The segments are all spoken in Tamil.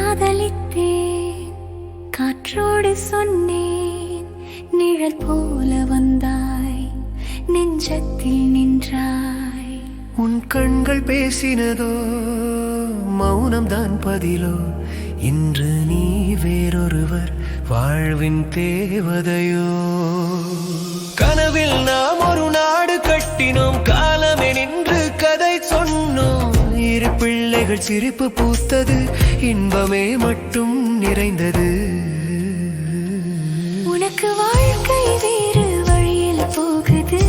காதலித்தேன், காற்றோடு சொன்னேன், நிழல் போல வந்தாய், நெஞ்சத்தில் நின்றாய். உன் கண்கள் பேசினதோ மௌனம்தான் பதிலோ, இன்று நீ வேறொருவர் வாழ்வின் தேவதையோ. கனவில் நாம் ஒரு நாடு கட்டினோம், காலமே நின்று கதை சொன்னோம். இரு பிள்ளைகள் சிரிப்பு பூத்தது, இன்பமே மட்டும் நிறைந்தது. உனக்கு வாழ்க்கை வேறு வழியில் போகுது,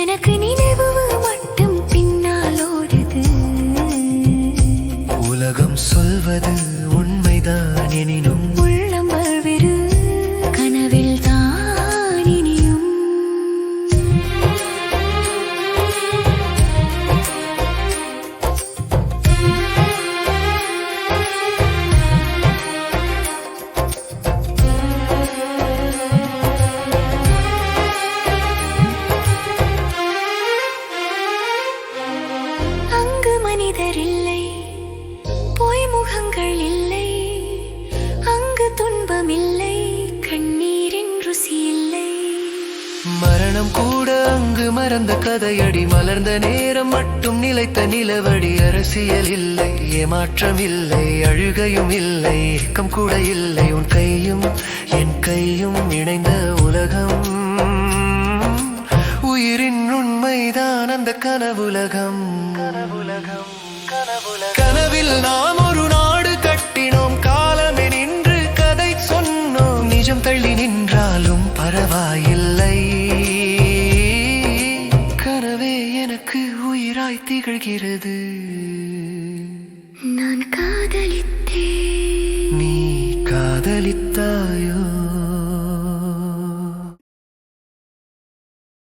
எனக்கு நினைவு மட்டும் பின்னால் ஓடுது. உலகம் சொல்வது உண்மைதான் எனினும் உள்ளம் வெறு கனவில் தான் இனியும். அங்கு மனிதர் இல்லை, பொய் முகங்கள் இல்லை, அங்கு துன்பம் இல்லை, கண்ணீரின் ருசி இல்லை. மரணம் கூட அங்கு மறந்த கதையடி, மலர்ந்த நேரம் மட்டும் நிலைத்த நிலவடி. அரசியல் இல்லை, ஏமாற்றம் இல்லை, அழுகையும் இல்லை, ஏக்கம் கூட இல்லை. உன் கையும் என் கையும் இணைந்த உலகம், உயிரின் உண்மைதான் அந்த கனவுலகம். கனவில் நாம் ஒரு நாடு கட்டினோம், காலமே நின்று கதை சொன்னோம். நிஜம் தள்ளி நின்றாலும் பரவாயில்லை, கனவே எனக்கு உயிராய் திகழ்கிறது. நான் காதலித்தேன், நீ காதலித்தாயோ?